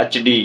HD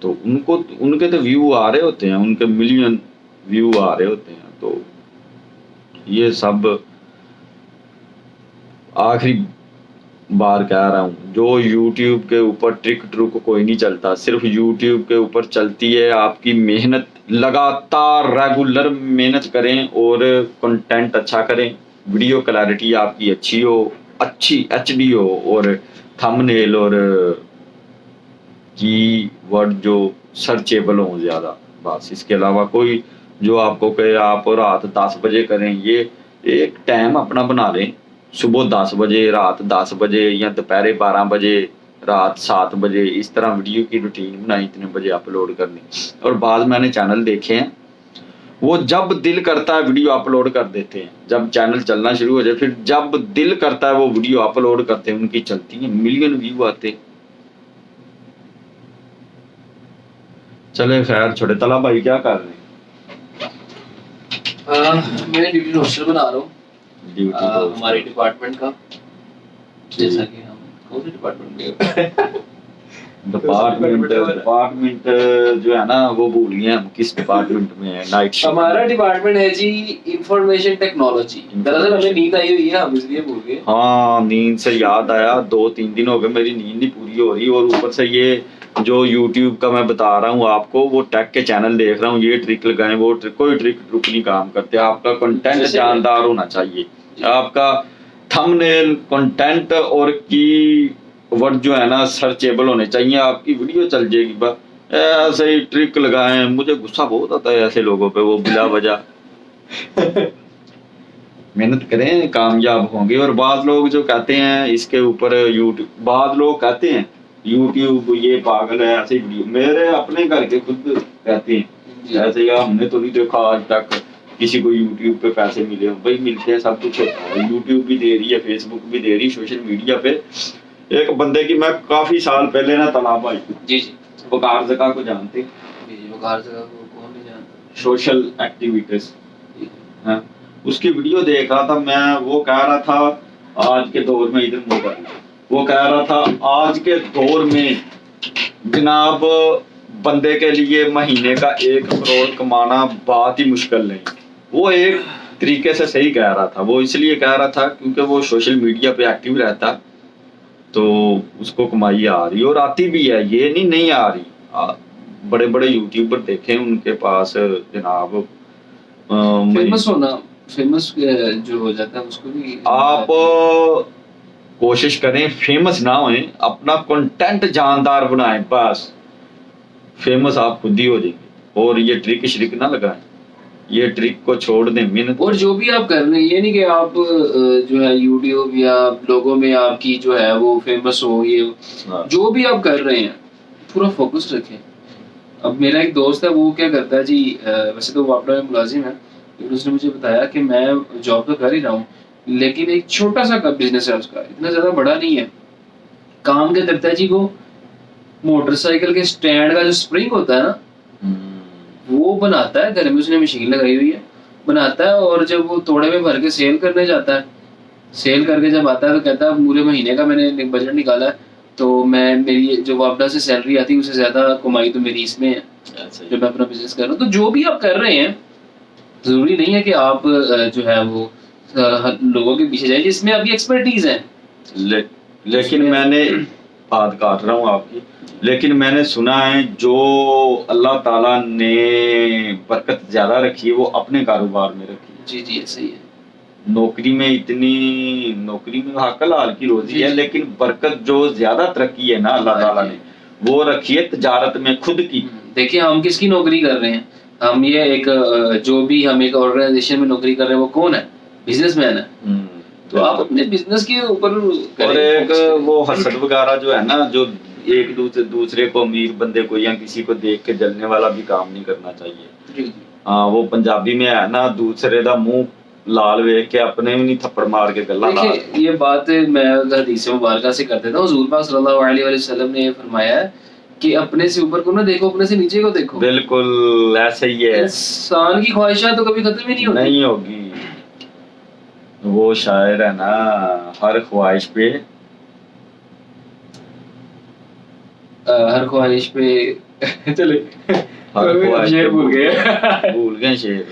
تو ان کے تو ویو آ رہے ہوتے ہیں, ان کے ملین ویو آ رہے ہوتے ہیں. تو یہ سب آخری بار کہہ رہا ہوں, جو یوٹیوب کے اوپر ٹرک ٹرک کوئی نہیں چلتا, صرف یوٹیوب کے اوپر چلتی ہے آپ کی محنت, لگاتار ریگولر محنت کریں اور کنٹینٹ اچھا کریں, ویڈیو کلیئرٹی آپ کی اچھی ہو, اچھی HD ہو, اور تھم نیل اور کی ورڈ جو سرچیبل ہوں زیادہ, بس اس کے علاوہ کوئی جو آپ کو کہ آپ رات 10 بجے کریں, یہ ایک ٹائم اپنا بنا لیں, صبح 10 بجے, رات 10 بجے, یا دوپہر 12 بجے, رات 7 بجے, اس طرح ویڈیو کی روٹین بنائی, اتنے بجے اپلوڈ کرنی. اور بعض میں نے چینل دیکھے ہیں وہ جب دل کرتا ہے ویڈیو اپلوڈ کر دیتے ہیں, جب چینل چلنا شروع ہو جائے پھر جب دل کرتا ہے وہ ویڈیو اپلوڈ کرتے ہیں, ان کی چلتی ہیں, ملین ویو آتے. چلے خیر چھوٹے طلب بھائی کیا کر رہے ہیں؟ میں ڈیوٹی روسٹر بنا رہا ہوں ہمارے ڈپارٹمنٹ کا, جیسا کہ ہم کون سے ڈپارٹمنٹ میں ڈپارٹمنٹ جو ہے نا وہ بھول گئے ہم کس ڈپارٹمنٹ میں ہے. نائٹ ہمارا ڈپارٹمنٹ ہے جی انفارمیشن ٹیکنالوجی. دراصل ہمیں نیند آئی ہوئی ہے, ہم اس لیے بھول گئے. ہاں نیند سے یاد آیا, 2-3 دن ہو گئے میری نیند نہیں پوری ہو رہی, اور اوپر سے یہ جو یوٹیوب کا میں بتا رہا ہوں آپ کو, وہ ٹیک کے چینل دیکھ رہا ہوں, یہ ٹرک لگائیں, وہ کوئی ٹرک نہیں کام کرتے. آپ کا کنٹینٹ جاندار ہونا چاہیے, آپ کا تھم نیل کنٹینٹ اور کی ورڈ جو ہے نا سرچیبل ہونے چاہیے, آپ کی ویڈیو چل جائے گی. بس ایسے ہی ٹرک لگائیں, مجھے غصہ بہت آتا ہے ایسے لوگوں پہ, وہ بلا وجہ محنت کریں کامیاب ہوں گے. اور بعض لوگ جو کہتے ہیں اس کے اوپر یوٹیوب, بعض لوگ کہتے ہیں یوٹیوب یہ پاگل ہے, ایسے ویڈیو میرے اپنے گھر کے خود کہتے ہیں ایسے, یا ہم نے تو نہیں دیکھا آج تک کسی کو یوٹیوب پہ پیسے ملے ہوں. بھائی ملتے ہیں, سب کچھ ہوتا ہے, یوٹیوب بھی دے رہی ہے, فیس بک بھی دے رہی, سوشل میڈیا پہ. ایک بندے کی میں کافی سال پہلے نا طلاب آئی, جی وقار زکا کو جانتے ہیں, وقار زکا کو کون نہیں جانتا, سوشل ایکٹیویٹیز, اس کی ویڈیو دیکھ رہا تھا میں, وہ کہہ رہا تھا آج کے دور میں, ادھر موبائل, وہ کہہ رہا تھا آج کے دور میں جناب بندے کے لیے مہینے کا 1 کروڑ کمانا بہت ہی مشکل نہیں. وہ ایک طریقے سے صحیح کہہ رہا تھا, وہ اس لیے کہہ رہا تھا کیونکہ وہ سوشل میڈیا پہ ایکٹیو رہتا تو اس کو کمائی آ رہی, اور آتی بھی ہے, یہ نہیں آ رہی. بڑے بڑے یوٹیوبر دیکھیں ان کے پاس جناب فیمس ہونا, فیمس جو ہو جاتا ہے اس کو بھی آپ کوشش کریں فیمس نہ ہوئیں, اپنا کنٹینٹ جاندار بنائیں, بس فیمس آپ خود ہی ہو جائیں گے. اور یہ ٹرک شرک نہ لگائیں, یہ ٹرک کو چھوڑ دیں, محنت. اور جو بھی آپ کر رہے ہیں, یہ نہیں کہ آپ جو ہے یوٹیوب یا لوگوں میں آپ کی جو ہے وہ فیمس ہو, یہ جو بھی آپ کر رہے ہیں پورا فوکس رکھیں. اب میرا ایک دوست ہے, وہ کیا کرتا ہے جی, ویسے تو وہ اپنا ملازم ہے, لیکن اس نے مجھے بتایا کہ میں جاب تو کر ہی رہا ہوں, لیکن ایک چھوٹا سا بزنس ہے اس کا, اتنا زیادہ بڑا نہیں ہے. کام کیا کرتا ہے جی, وہ موٹر سائیکل کے سٹینڈ کا جو سپرنگ ہوتا ہے نا, وہ بناتا ہے گھر میں, اس نے مشین لگائی ہوئی ہے, بناتا ہے, اور جب وہ توڑے میں بھر کے سیل کرنے جاتا ہے, سیل کر کے جب آتا ہے تو کہتا ہے پورے مہینے کا میں نے بجٹ نکالا ہے, تو میں میری جو واپڈا سے سیلری آتی ہے اس سے زیادہ کمائی تو میری اس میں ہے جو میں اپنا بزنس کر رہا ہوں. تو جو بھی آپ کر رہے ہیں ضروری نہیں ہے کہ آپ جو ہے وہ لوگوں کے پیچھے جائیں جس میں آپ کی ایکسپرٹیز ہے. لیکن میں نے بات کاٹ رہا ہوں آپ کی, لیکن میں نے سنا ہے جو اللہ تعالیٰ نے برکت زیادہ رکھی ہے وہ اپنے کاروبار میں رکھی ہے. جی جی صحیح ہے. نوکری میں حق حلال کی روزی ہے, لیکن برکت جو زیادہ ترقی ہے نا اللہ تعالیٰ نے وہ رکھی ہے تجارت میں خود کی. دیکھیے ہم کس کی نوکری کر رہے ہیں, ہم یہ ایک جو بھی ہم ایک آرگنائزیشن میں نوکری کر رہے ہیں وہ کون ہے, بزنس مین ہے. تو آپ اپنے بزنس کے اوپر, اور ایک وہ حسد وغیرہ جو ہے نا, جو ایک دوسرے کو, امیر بندے کو یا کسی کو دیکھ کے جلنے والا بھی کام نہیں کرنا چاہیے. ہاں وہ پنجابی میں ہے نا, دوسرے دا منہ لال ویکھ کے اپنے بھی نہیں تھپڑ مار کے گلا. دیکھیں یہ بات میں حدیث مبارکہ سے کر دیتا ہوں. حضور پاک صلی اللہ علیہ وسلم نے فرمایا ہے کہ اپنے سے اوپر کو نہ دیکھو, اپنے سے نیچے کو دیکھو. بالکل ایسا ہی ہے, انسان کی خواہشات تو کبھی ختم ہی نہیں ہوگی. وہ شاعر ہے نا, ہر خواہش پہ چلے شیر بھول گئے شیر.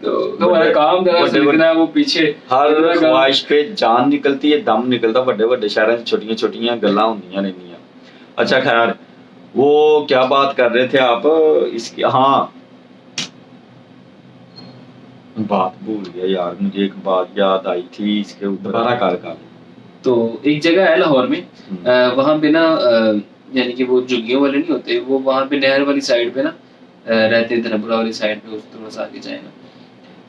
تو ہمارا کام اتنا وہ پیچھے ہر خواہش پہ جان نکلتی ہے, دم نکلتا. بڑے بڑے شہروں میں چھوٹیاں چھوٹیاں گلاں ہوندیاں رہندیاں. اچھا خیر, وہ کیا بات کر رہے تھے آپ اس کی؟ ہاں بات بھول گیا یار, مجھے ایک بات یاد آئی تھی اس کے اوپر. دوبارہ کر. تو ایک جگہ ہے لاہور میں, وہاں پہ نا یعنی کہ وہ جھگیوں والے نہیں ہوتے, وہ وہاں پہ نہر والی سائڈ پہ نا رہتے ہیں, دھرمپورہ والی سائڈ پہ تھوڑا سا آگے جائے نا,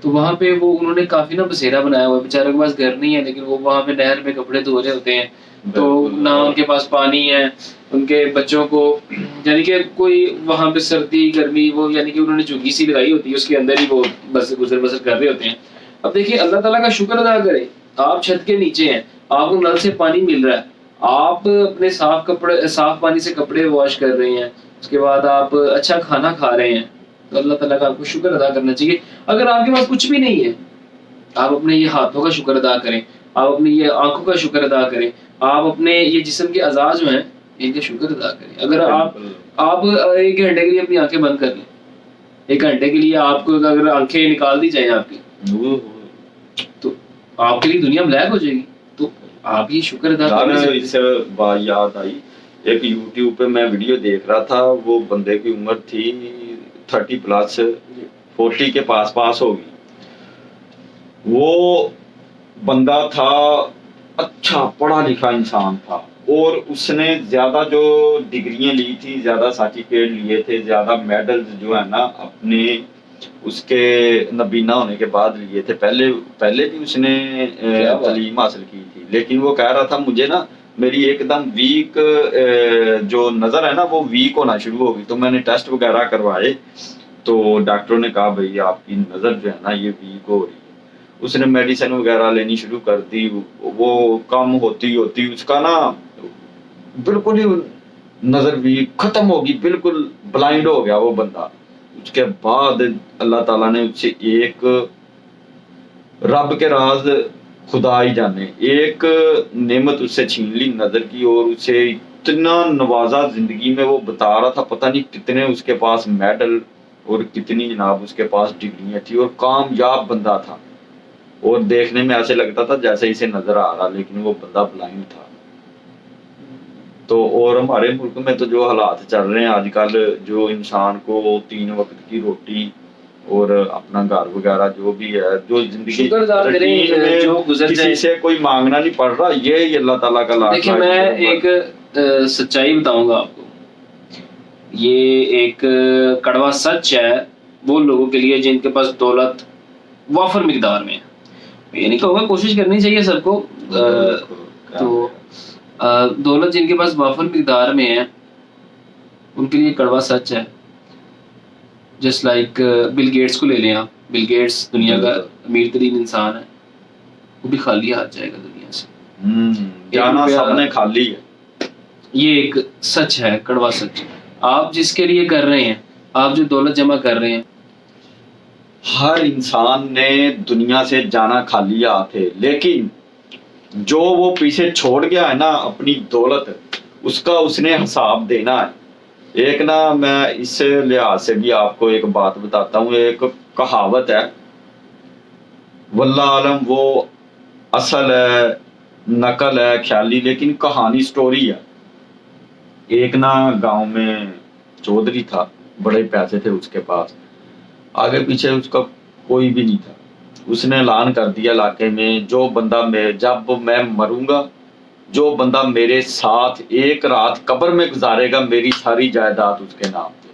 تو وہاں پہ وہ انہوں نے کافی نا بسیرا بنایا ہوا ہے. بیچاروں کے پاس گھر نہیں ہے, لیکن وہ وہاں پہ نہر میں کپڑے دھو رہے ہوتے ہیں, تو نہ ان کے پاس پانی ہے. ان کے بچوں کو یعنی کہ کوئی وہاں پہ سردی گرمی, وہ یعنی کہ انہوں نے جھگی سی لگائی ہوتی ہے, اس کے اندر ہی وہ بس گزر بسر کر رہے ہوتے ہیں. اب دیکھیے اللہ تعالیٰ کا شکر ادا کریں, آپ چھت کے نیچے ہیں, آپ کو نل سے پانی مل رہا ہے, آپ اپنے صاف پانی سے کپڑے واش کر رہے ہیں, اس کے بعد آپ اچھا کھانا کھا رہے ہیں, تو اللہ تعالیٰ کا آپ کو شکر ادا کرنا چاہیے. اگر آپ کے پاس کچھ بھی نہیں ہے, آپ اپنے یہ ہاتھوں کا شکر ادا کریں, آپ اپنی یہ آنکھوں کا شکر ادا کریں, آپ اپنے یہ جسم کے اعضاء جو ہیں ان کا شکر ادا کریں. اگر آپ 1 گھنٹے کے لیے اپنی آنکھیں بند کر لیں, 1 گھنٹے کے لیے آپ کو اگر آنکھیں نکال دی جائیں آپ کی, تو آپ کے لیے دنیا بلیک ہو جائے گی. تو آپ یہ شکر ادا کریں. اس سے بات یاد آئی, ایک یوٹیوب پہ میں ویڈیو دیکھ رہا تھا, وہ بندے کی عمر تھی 30+ 40 کے پاس ہوگی. وہ بندہ تھا اچھا پڑھا لکھا انسان تھا, اور اس نے زیادہ جو ڈگریاں لی تھی, زیادہ سرٹیفکیٹ لیے تھے, زیادہ میڈلز جو ہے نا اپنے اس کے نبینا ہونے کے بعد لیے تھے. پہلے بھی اس نے تعلیم حاصل کی تھی, لیکن وہ کہہ رہا تھا مجھے نا میری ایک دم ویک جو نظر ہے نا وہ ویک ہونا شروع ہوگی. تو میں نے ٹیسٹ وغیرہ کروائے, تو ڈاکٹروں نے کہا بھائی آپ کی نظر جو ہے نا یہ ویک ہو رہی ہے. اس نے میڈیسن وغیرہ لینی شروع کر دی, وہ کم ہوتی اس کا نا بالکل ہی نظر ویک ختم ہوگی, بالکل بلائنڈ ہو گیا وہ بندہ. اس کے بعد اللہ تعالیٰ نے اس سے ایک رب کے راز خدا ہی جانے ایک نعمت اس سے چھین لی نظر کی, اور اسے اتنا نوازا زندگی میں. وہ بتا رہا تھا پتہ نہیں کتنے اس کے پاس میڈل اور کتنی جناب اس کے پاس ڈگریاں تھی, اور کامیاب بندہ تھا, اور دیکھنے میں ایسے لگتا تھا جیسے اسے نظر آ رہا, لیکن وہ بندہ بلائنڈ تھا. تو اور ہمارے ملک میں تو جو حالات چل رہے ہیں آج کل, جو انسان کو 3 وقت کی روٹی اور اپنا گھر وغیرہ جو بھی ہے, جو زندگی کسی سے کوئی مانگنا نہیں پڑ رہا, یہ اللہ تعالیٰ کا لاکھ. دیکھیں میں ایک سچائی بتاؤں گا آپ کو, یہ ایک کڑوا سچ ہے وہ لوگوں کے لیے جن کے پاس دولت وافر مقدار میں ہے. یہ نہیں کہوں گا, کوشش کرنی چاہیے سب کو, تو دولت جن کے پاس وافر مقدار میں ہے ان کے لیے کڑوا سچ ہے. جسٹ لائک بل گیٹس کو لے لیں آپ, بل گیٹس دنیا کا امیر ترین انسان ہے, وہ بھی خالی ہاتھ جائے گا دنیا سے, جانا سب نے خالی ہے. یہ ایک سچ ہے, کڑوا سچ. آپ جس کے لیے کر رہے ہیں, آپ جو دولت جمع کر رہے ہیں, ہر انسان نے دنیا سے جانا خالی ہاتھ ہے, لیکن جو وہ پیچھے چھوڑ گیا ہے نا اپنی دولت, اس کا اس نے حساب دینا ہے. ایک نا میں اس لحاظ سے بھی آپ کو ایک بات بتاتا ہوں, ایک کہاوت ہے, واللہ عالم وہ اصل ہے نقل ہے خیالی, لیکن کہانی سٹوری ہے. ایک نا گاؤں میں چودھری تھا, بڑے پیسے تھے اس کے پاس, آگے پیچھے اس کا کوئی بھی نہیں تھا. اس نے اعلان کر دیا علاقے میں, جو بندہ جب میں مروں گا, جو بندہ میرے ساتھ 1 رات قبر میں گزارے گا, میری ساری جائیداد اس کے نام پہ.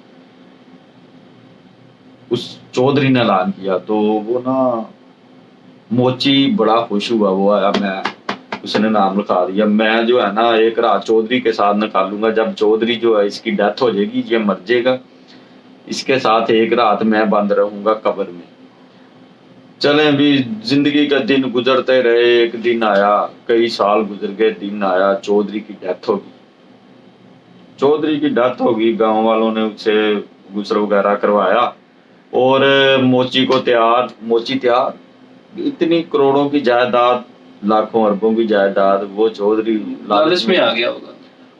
اس چودھری نے اعلان کیا تو وہ نا موچی بڑا خوش ہوا, وہ آیا, میں اس نے نام لکھا دیا, میں جو ہے نا 1 رات چودھری کے ساتھ نکالوں گا, جب چودھری جو ہے اس کی ڈیتھ ہو جائے گی, یہ مر جائے گا, اس کے ساتھ 1 رات میں بند رہوں گا قبر میں. چلیں بھی زندگی کا دن گزرتے رہے, ایک دن آیا, کئی سال گزر گئے, دن آیا, چودھری کی ڈیتھ ہوگی. چودھری کی ڈیتھ ہوگی, گاؤں والوں نے اس سے غسل وغیرہ کروایا, اور موچی تیار, اتنی کروڑوں کی جائیداد, لاکھوں اربوں کی جائیداد, وہ چودھری لالچ میں آ گیا ہوگا.